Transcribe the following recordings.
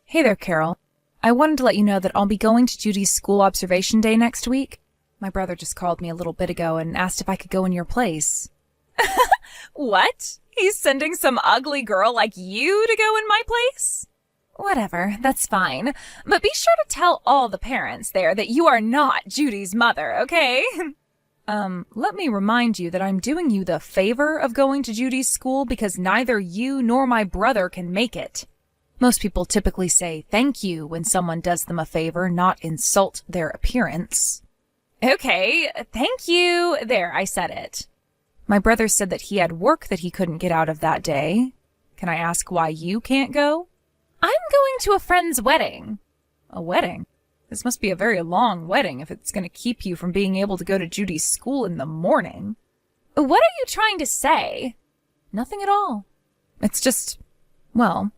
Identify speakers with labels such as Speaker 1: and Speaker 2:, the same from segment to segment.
Speaker 1: Hey there, Carol. I wanted to let you know that I'll be going to Judy's school observation day next week. My brother just called me a little bit ago and asked if I could go in your place.
Speaker 2: What? He's sending some ugly girl like you to go in my place?
Speaker 1: Whatever, that's fine. But be sure to tell all the parents there that you are not Judy's mother, okay? Let me remind you that I'm doing you the favor of going to Judy's school because neither you nor my brother can make it. Most people typically say thank you when someone does them a favor, not insult their appearance.
Speaker 2: Okay, thank you. There, I said it.
Speaker 1: My brother said that he had work that he couldn't get out of that day. Can I ask why you can't go?
Speaker 2: I'm going to a friend's wedding.
Speaker 1: A wedding? This must be a very long wedding if it's going to keep you from being able to go to Judy's school in the morning.
Speaker 2: What are you trying to say?
Speaker 1: Nothing at all. It's just, well,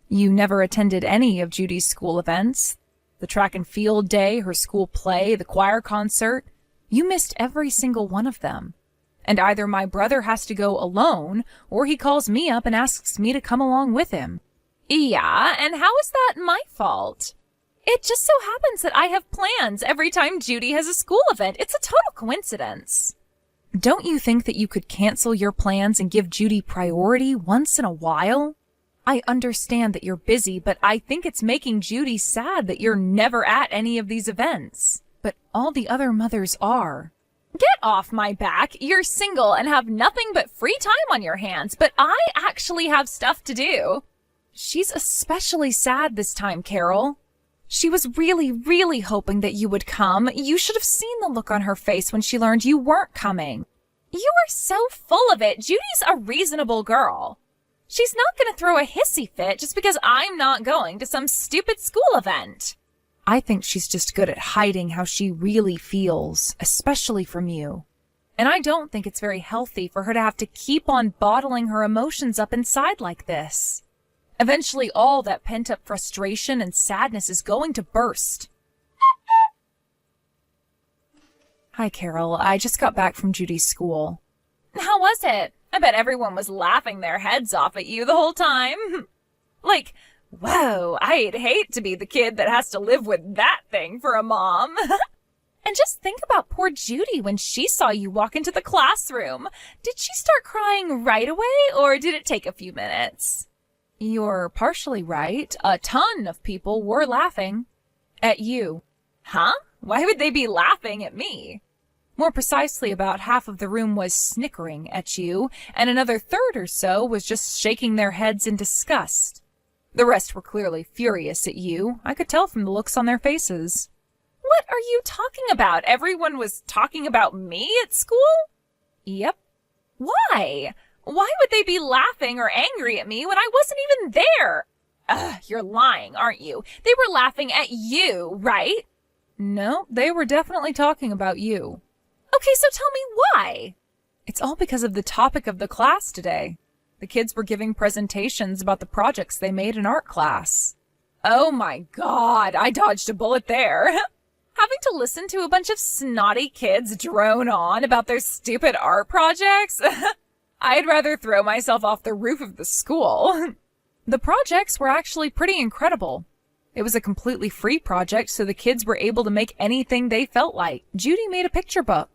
Speaker 1: you never attended any of Judy's school events. The track and field day, her school play, the choir concert. You missed every single one of them. And either my brother has to go alone, or he calls me up and asks me to come along with him.
Speaker 2: Yeah, and how is that my fault? It just so happens that I have plans every time Judy has a school event. It's a total coincidence.
Speaker 1: Don't you think that you could cancel your plans and give Judy priority once in a while? I understand that you're busy, but I think it's making Judy sad that you're never at any of these events. But all the other mothers are.
Speaker 2: Get off my back. You're single and have nothing but free time on your hands, but I actually have stuff to do.
Speaker 1: She's especially sad this time, Carol. She was really, really hoping that you would come. You should have seen the look on her face when she learned you weren't coming.
Speaker 2: You are so full of it. Judy's a reasonable girl. She's not going to throw a hissy fit just because I'm not going to some stupid school event.
Speaker 1: I think she's just good at hiding how she really feels, especially from you. And I don't think it's very healthy for her to have to keep on bottling her emotions up inside like this. Eventually, all that pent-up frustration and sadness is going to burst. Hi, Carol. I just got back from Judy's school.
Speaker 2: How was it? I bet everyone was laughing their heads off at you the whole time. Like, whoa, I'd hate to be the kid that has to live with that thing for a mom. And just think about poor Judy when she saw you walk into the classroom. Did she start crying right away, or did it take a few minutes?
Speaker 1: You're partially right. A ton of people were laughing. At you.
Speaker 2: Huh? Why would they be laughing at me?
Speaker 1: More precisely, about half of the room was snickering at you, and another third or so was just shaking their heads in disgust. The rest were clearly furious at you. I could tell from the looks on their faces.
Speaker 2: What are you talking about? Everyone was talking about me at school?
Speaker 1: Yep.
Speaker 2: Why? Why would they be laughing or angry at me when I wasn't even there? Ugh, you're lying, aren't you? They were laughing at you, right?
Speaker 1: No, they were definitely talking about you.
Speaker 2: Okay, so tell me why.
Speaker 1: It's all because of the topic of the class today. The kids were giving presentations about the projects they made in art class.
Speaker 2: Oh my God, I dodged a bullet there. Having to listen to a bunch of snotty kids drone on about their stupid art projects? I'd rather throw myself off the roof of the school.
Speaker 1: The projects were actually pretty incredible. It was a completely free project, so the kids were able to make anything they felt like. Judy made a picture book.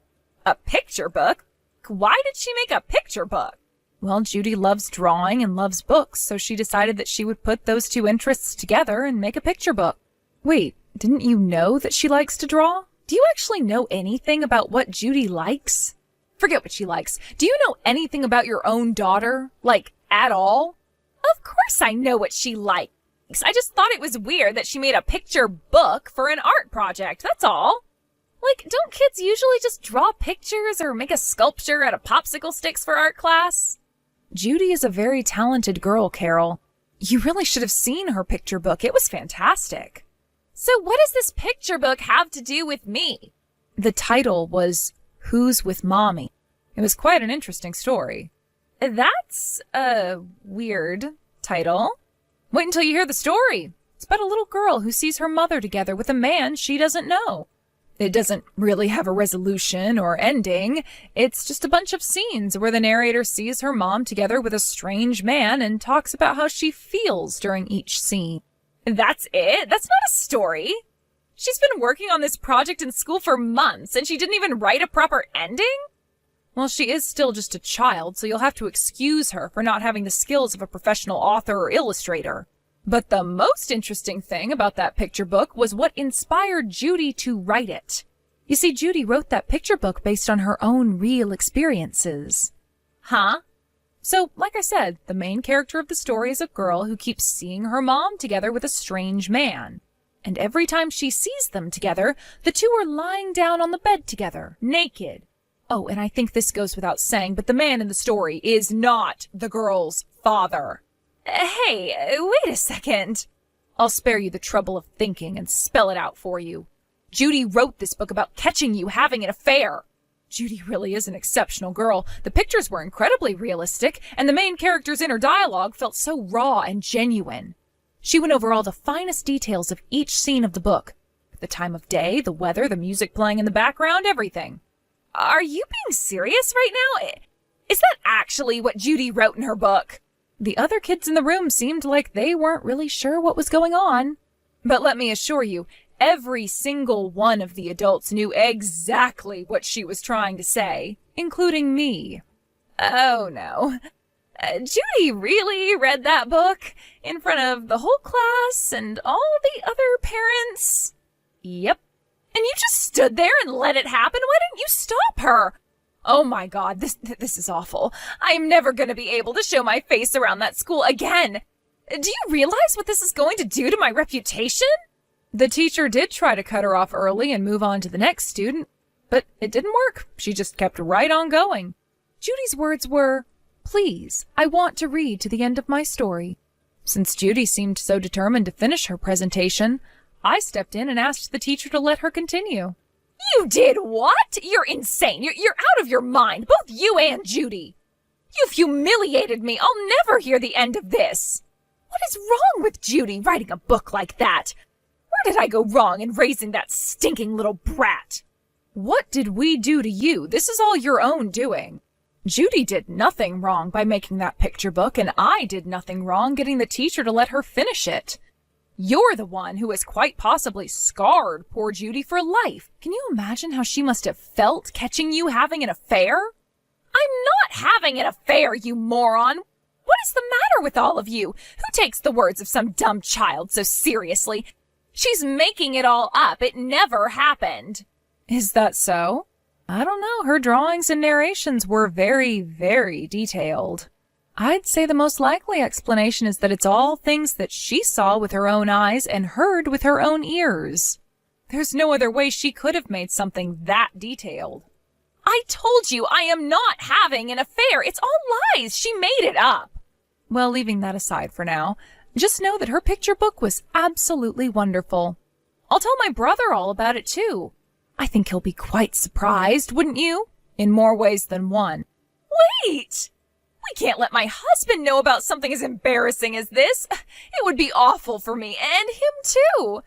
Speaker 2: A picture book? Why did she make a picture book?
Speaker 1: Well, Judy loves drawing and loves books, so she decided that she would put those two interests together and make a picture book. Wait, didn't you know that she likes to draw? Do you actually know anything about what Judy likes? Forget what she likes. Do you know anything about your own daughter? Like, at all?
Speaker 2: Of course I know what she likes. I just thought it was weird that she made a picture book for an art project, that's all. Like, don't kids usually just draw pictures or make a sculpture out of popsicle sticks for art class?
Speaker 1: Judy is a very talented girl, Carol. You really should have seen her picture book. It was fantastic.
Speaker 2: So what does this picture book have to do with me?
Speaker 1: The title was Who's with Mommy? It was quite an interesting story.
Speaker 2: That's a weird title.
Speaker 1: Wait until you hear the story. It's about a little girl who sees her mother together with a man she doesn't know. It doesn't really have a resolution or ending. It's just a bunch of scenes where the narrator sees her mom together with a strange man and talks about how she feels during each scene.
Speaker 2: That's it? That's not a story. She's been working on this project in school for months, and she didn't even write a proper ending?
Speaker 1: Well, she is still just a child, so you'll have to excuse her for not having the skills of a professional author or illustrator. But the most interesting thing about that picture book was what inspired Judy to write it. You see, Judy wrote that picture book based on her own real experiences.
Speaker 2: Huh?
Speaker 1: So, like I said, the main character of the story is a girl who keeps seeing her mom together with a strange man. And every time she sees them together, the two are lying down on the bed together, naked. Oh, and I think this goes without saying, but the man in the story is not the girl's father.
Speaker 2: Hey, wait a second.
Speaker 1: I'll spare you the trouble of thinking and spell it out for you. Judy wrote this book about catching you having an affair. Judy really is an exceptional girl. The pictures were incredibly realistic, and the main character's inner dialogue felt so raw and genuine. She went over all the finest details of each scene of the book. The time of day, the weather, the music playing in the background, everything.
Speaker 2: Are you being serious right now? Is that actually what Judy wrote in her book?
Speaker 1: The other kids in the room seemed like they weren't really sure what was going on. But let me assure you, every single one of the adults knew exactly what she was trying to say, including me.
Speaker 2: Oh no. Judy really read that book in front of the whole class and all the other parents?
Speaker 1: Yep.
Speaker 2: And you just stood there and let it happen? Why didn't you stop her? Oh my God, this is awful. I'm never going to be able to show my face around that school again. Do you realize what this is going to do to my reputation?
Speaker 1: The teacher did try to cut her off early and move on to the next student, but it didn't work. She just kept right on going. Judy's words were, "Please, I want to read to the end of my story." Since Judy seemed so determined to finish her presentation, I stepped in and asked the teacher to let her continue.
Speaker 2: You did what? You're insane. You're out of your mind, both you and Judy. You've humiliated me. I'll never hear the end of this. What is wrong with Judy writing a book like that? Where did I go wrong in raising that stinking little brat?
Speaker 1: What did we do to you? This is all your own doing. Judy did nothing wrong by making that picture book, and I did nothing wrong getting the teacher to let her finish it. You're the one who has quite possibly scarred poor Judy for life. Can you imagine how she must have felt catching you having an affair?
Speaker 2: I'm not having an affair, you moron. What is the matter with all of you? Who takes the words of some dumb child so seriously? She's making it all up. It never happened.
Speaker 1: Is that so? I don't know. Her drawings and narrations were very, very detailed. I'd say the most likely explanation is that it's all things that she saw with her own eyes and heard with her own ears. There's no other way she could have made something that detailed.
Speaker 2: I told you I am not having an affair. It's all lies. She made it up.
Speaker 1: Well, leaving that aside for now, just know that her picture book was absolutely wonderful. I'll tell my brother all about it too. I think he'll be quite surprised, wouldn't you? In more ways than one.
Speaker 2: Wait! We can't let my husband know about something as embarrassing as this. It would be awful for me and him too.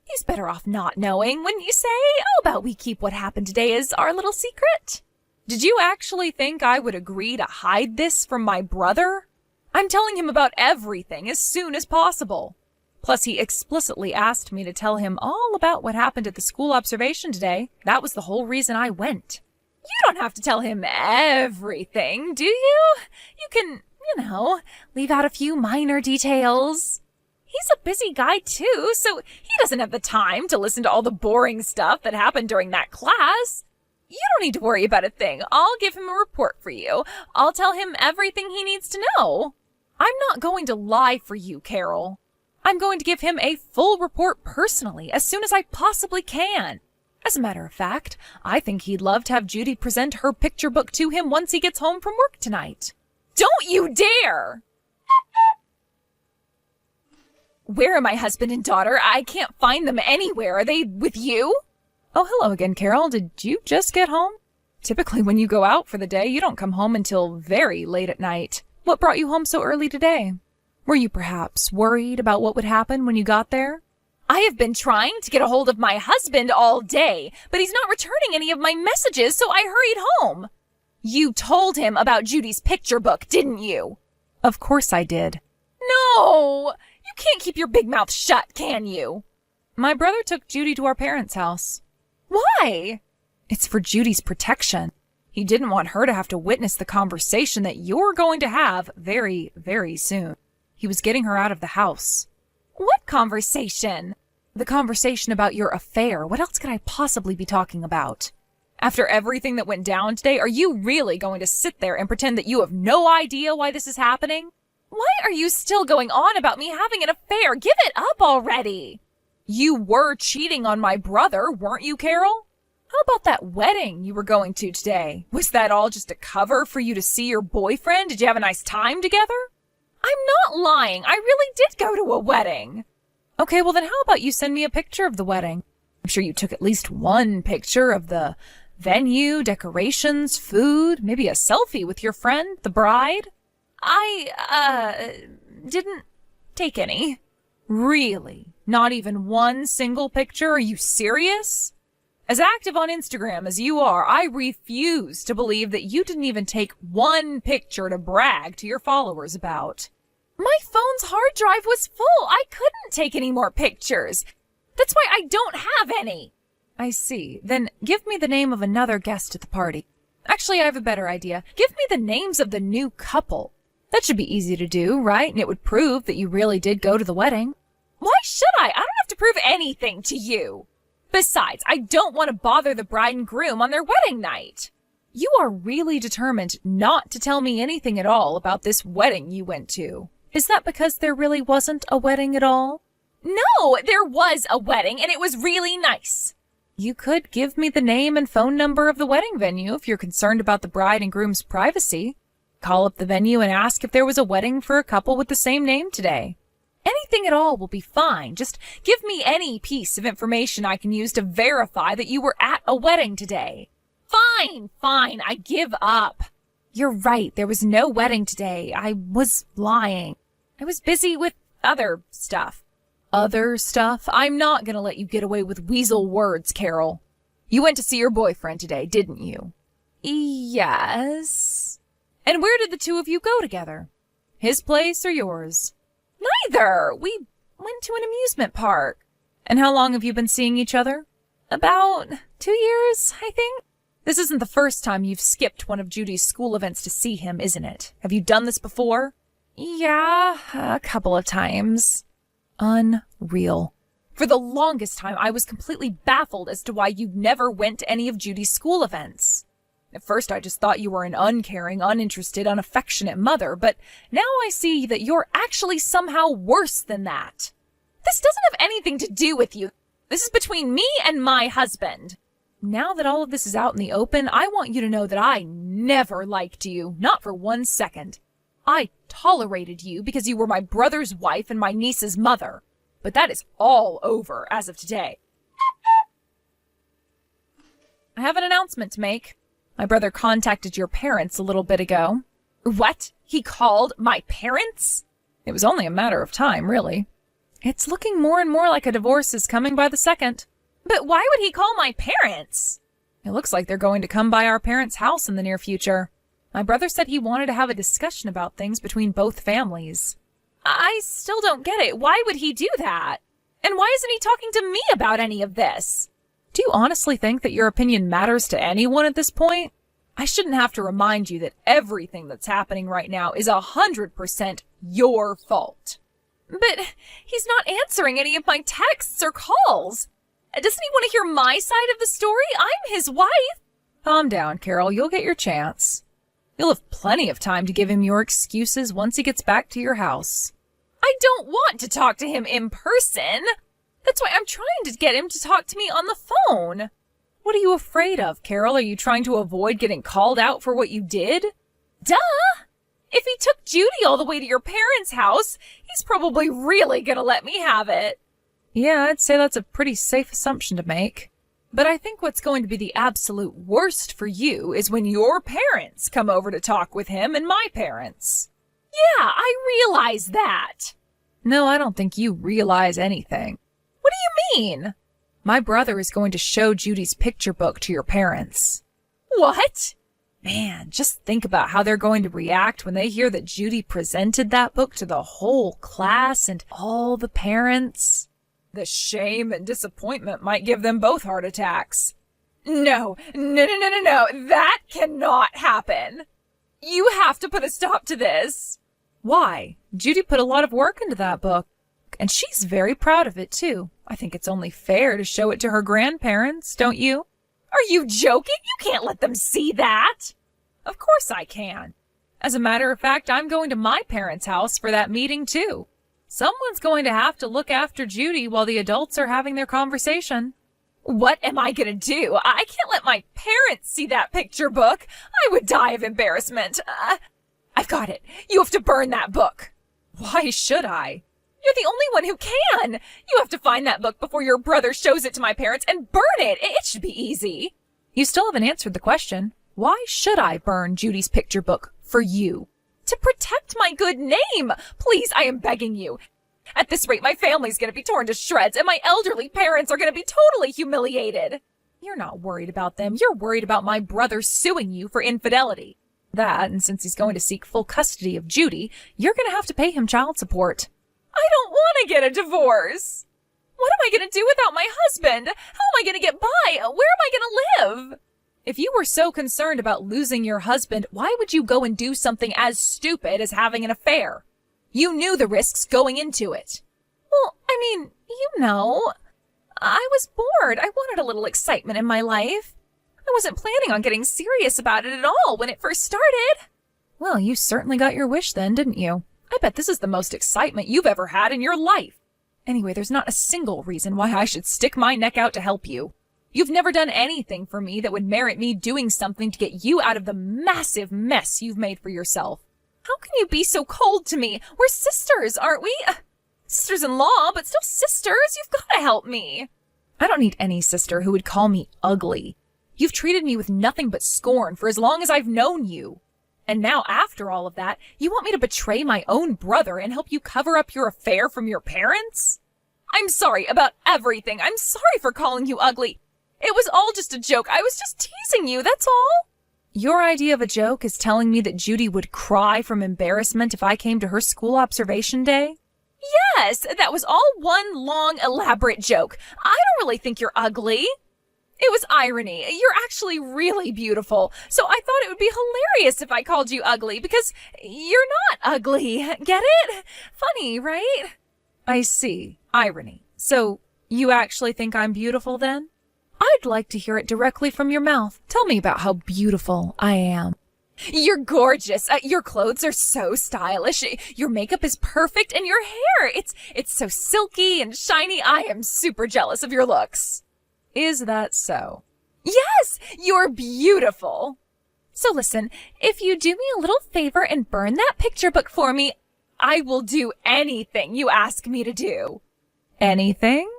Speaker 2: He's better off not knowing, wouldn't you say? How about we keep what happened today as our little secret?
Speaker 1: Did you actually think I would agree to hide this from my brother? I'm telling him about everything as soon as possible. Plus, he explicitly asked me to tell him all about what happened at the school observation today. That was the whole reason I went.
Speaker 2: You don't have to tell him everything, do you? You can, leave out a few minor details. He's a busy guy too, so he doesn't have the time to listen to all the boring stuff that happened during that class. You don't need to worry about a thing. I'll give him a report for you. I'll tell him everything he needs to know.
Speaker 1: I'm not going to lie for you, Carol. I'm going to give him a full report personally as soon as I possibly can. As a matter of fact, I think he'd love to have Judy present her picture book to him once he gets home from work tonight.
Speaker 2: Don't you dare! Where are my husband and daughter? I can't find them anywhere. Are they with you?
Speaker 1: Oh, hello again, Carol. Did you just get home? Typically, when you go out for the day, you don't come home until very late at night. What brought you home so early today? Were you perhaps worried about what would happen when you got there?
Speaker 2: I have been trying to get a hold of my husband all day, but he's not returning any of my messages, so I hurried home. You told him about Judy's picture book, didn't you?
Speaker 1: Of course I did.
Speaker 2: No! You can't keep your big mouth shut, can you?
Speaker 1: My brother took Judy to our parents' house.
Speaker 2: Why?
Speaker 1: It's for Judy's protection. He didn't want her to have to witness the conversation that you're going to have very, very soon. He was getting her out of the house.
Speaker 2: What conversation?
Speaker 1: The conversation about your affair. What else could I possibly be talking about?
Speaker 2: After everything that went down today, are you really going to sit there and pretend that you have no idea why this is happening? Why are you still going on about me having an affair? Give it up already.
Speaker 1: You were cheating on my brother, weren't you, Carol? How about that wedding you were going to today? Was that all just a cover for you to see your boyfriend? Did you have a nice time together?
Speaker 2: I'm not lying. I really did go to a wedding.
Speaker 1: Okay, well then how about you send me a picture of the wedding? I'm sure you took at least one picture of the venue, decorations, food, maybe a selfie with your friend, the bride.
Speaker 2: I didn't take any.
Speaker 1: Really? Not even one single picture? Are you serious? As active on Instagram as you are, I refuse to believe that you didn't even take one picture to brag to your followers about.
Speaker 2: My phone's hard drive was full. I couldn't take any more pictures. That's why I don't have any.
Speaker 1: I see. Then give me the name of another guest at the party. Actually, I have a better idea. Give me the names of the new couple. That should be easy to do, right? And it would prove that you really did go to the wedding.
Speaker 2: Why should I? I don't have to prove anything to you. Besides, I don't want to bother the bride and groom on their wedding night.
Speaker 1: You are really determined not to tell me anything at all about this wedding you went to. Is that because there really wasn't a wedding at all?
Speaker 2: No, there was a wedding and it was really nice.
Speaker 1: You could give me the name and phone number of the wedding venue if you're concerned about the bride and groom's privacy. Call up the venue and ask if there was a wedding for a couple with the same name today. Anything at all will be fine. Just give me any piece of information I can use to verify that you were at a wedding today.
Speaker 2: Fine, I give up.
Speaker 1: You're right, there was no wedding today. I was lying. I was busy with other stuff. Other stuff? I'm not gonna let you get away with weasel words, Carol. You went to see your boyfriend today, didn't you?
Speaker 2: Yes.
Speaker 1: And where did the two of you go together? His place or yours?
Speaker 2: Neither. We went to an amusement park.
Speaker 1: And how long have you been seeing each other?
Speaker 2: About 2 years, I think.
Speaker 1: This isn't the first time you've skipped one of Judy's school events to see him, isn't it? Have you done this before?
Speaker 2: Yeah, a couple of times.
Speaker 1: Unreal. For the longest time, I was completely baffled as to why you never went to any of Judy's school events. At first, I just thought you were an uncaring, uninterested, unaffectionate mother, but now I see that you're actually somehow worse than that.
Speaker 2: This doesn't have anything to do with you. This is between me and my husband.
Speaker 1: Now that all of this is out in the open, I want you to know that I never liked you, not for 1 second. I tolerated you because you were my brother's wife and my niece's mother. But that is all over as of today. I have an announcement to make. My brother contacted your parents a little bit ago.
Speaker 2: What? He called my parents?
Speaker 1: It was only a matter of time, really. It's looking more and more like a divorce is coming by the second.
Speaker 2: But why would he call my parents?
Speaker 1: It looks like they're going to come by our parents' house in the near future. My brother said he wanted to have a discussion about things between both families.
Speaker 2: I still don't get it. Why would he do that? And why isn't he talking to me about any of this?
Speaker 1: Do you honestly think that your opinion matters to anyone at this point? I shouldn't have to remind you that everything that's happening right now is 100% your fault.
Speaker 2: But he's not answering any of my texts or calls. Doesn't he want to hear my side of the story? I'm his wife.
Speaker 1: Calm down, Carol. You'll get your chance. You'll have plenty of time to give him your excuses once he gets back to your house.
Speaker 2: I don't want to talk to him in person. That's why I'm trying to get him to talk to me on the phone.
Speaker 1: What are you afraid of, Carol? Are you trying to avoid getting called out for what you did?
Speaker 2: Duh! If he took Judy all the way to your parents' house, he's probably really gonna let me have it.
Speaker 1: Yeah, I'd say that's a pretty safe assumption to make. But I think what's going to be the absolute worst for you is when your parents come over to talk with him and my parents.
Speaker 2: Yeah, I realize that.
Speaker 1: No, I don't think you realize anything.
Speaker 2: What do you mean?
Speaker 1: My brother is going to show Judy's picture book to your parents.
Speaker 2: What?
Speaker 1: Man, just think about how they're going to react when they hear that Judy presented that book to the whole class and all the parents. The shame and disappointment might give them both heart attacks. No. That cannot happen. You have to put a stop to this. Why? Judy put a lot of work into that book, and she's very proud of it, too. I think it's only fair to show it to her grandparents, don't you? Are you joking? You can't let them see that. Of course I can. As a matter of fact, I'm going to my parents' house for that meeting, too. Someone's going to have to look after Judy while the adults are having their conversation. What am I going to do? I can't let my parents see that picture book. I would die of embarrassment. I've got it. You have to burn that book. Why should I? You're the only one who can. You have to find that book before your brother shows it to my parents and burn it. It should be easy. You still haven't answered the question. Why should I burn Judy's picture book for you? To protect my good name. Please, I am begging you. At this rate, my family's going to be torn to shreds, and my elderly parents are going to be totally humiliated. You're not worried about them. You're worried about my brother suing you for infidelity. That, and since he's going to seek full custody of Judy, you're going to have to pay him child support. I don't want to get a divorce. What am I going to do without my husband? How am I going to get by? Where am I going to live? If you were so concerned about losing your husband, why would you go and do something as stupid as having an affair? You knew the risks going into it. Well, I mean, I was bored. I wanted a little excitement in my life. I wasn't planning on getting serious about it at all when it first started. Well, you certainly got your wish then, didn't you? I bet this is the most excitement you've ever had in your life. Anyway, there's not a single reason why I should stick my neck out to help you. You've never done anything for me that would merit me doing something to get you out of the massive mess you've made for yourself. How can you be so cold to me? We're sisters, aren't we? Sisters-in-law, but still sisters. You've got to help me. I don't need any sister who would call me ugly. You've treated me with nothing but scorn for as long as I've known you. And now, after all of that, you want me to betray my own brother and help you cover up your affair from your parents? I'm sorry about everything. I'm sorry for calling you ugly. It was all just a joke. I was just teasing you, that's all. Your idea of a joke is telling me that Judy would cry from embarrassment if I came to her school observation day? Yes, that was all one long, elaborate joke. I don't really think you're ugly. It was irony. You're actually really beautiful. So I thought it would be hilarious if I called you ugly because you're not ugly. Get it? Funny, right? I see. Irony. So you actually think I'm beautiful then? I'd like to hear it directly from your mouth. Tell me about how beautiful I am. You're gorgeous. Your clothes are so stylish. Your makeup is perfect and your hair, it's so silky and shiny. I am super jealous of your looks. Is that so? Yes, you're beautiful. So listen, if you do me a little favor and burn that picture book for me, I will do anything you ask me to do. Anything?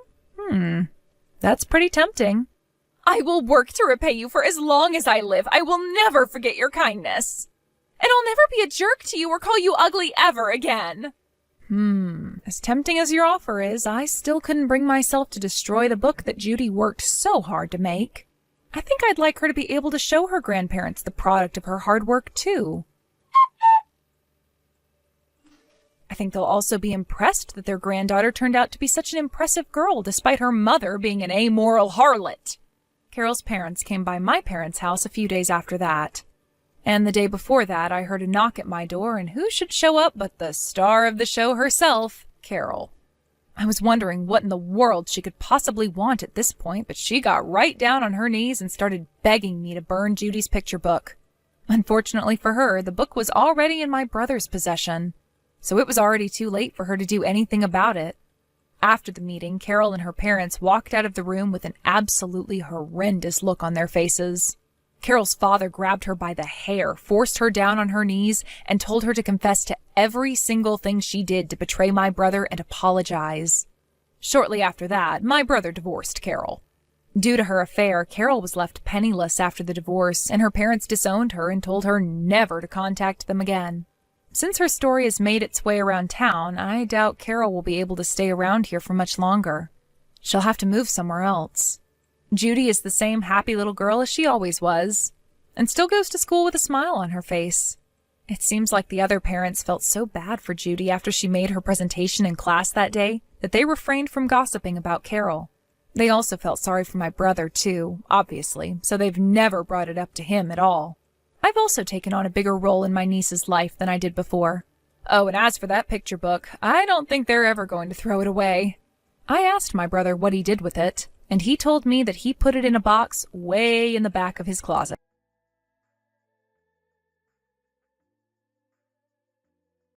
Speaker 1: That's pretty tempting. I will work to repay you for as long as I live. I will never forget your kindness. And I'll never be a jerk to you or call you ugly ever again. As tempting as your offer is, I still couldn't bring myself to destroy the book that Judy worked so hard to make. I think I'd like her to be able to show her grandparents the product of her hard work, too. I think they'll also be impressed that their granddaughter turned out to be such an impressive girl despite her mother being an amoral harlot. Carol's parents came by my parents' house a few days after that. And the day before that, I heard a knock at my door, and who should show up but the star of the show herself, Carol. I was wondering what in the world she could possibly want at this point, but she got right down on her knees and started begging me to burn Judy's picture book. Unfortunately for her, the book was already in my brother's possession, so it was already too late for her to do anything about it. After the meeting, Carol and her parents walked out of the room with an absolutely horrendous look on their faces. Carol's father grabbed her by the hair, forced her down on her knees, and told her to confess to every single thing she did to betray my brother and apologize. Shortly after that, my brother divorced Carol. Due to her affair, Carol was left penniless after the divorce, and her parents disowned her and told her never to contact them again. Since her story has made its way around town, I doubt Carol will be able to stay around here for much longer. She'll have to move somewhere else. Judy is the same happy little girl as she always was. and still goes to school with a smile on her face. It seems like the other parents felt so bad for Judy after she made her presentation in class that day that they refrained from gossiping about Carol. They also felt sorry for my brother, too, obviously, so they've never brought it up to him at all. I've also taken on a bigger role in my niece's life than I did before. Oh, and as for that picture book, I don't think they're ever going to throw it away. I asked my brother what he did with it, and he told me that he put it in a box way in the back of his closet.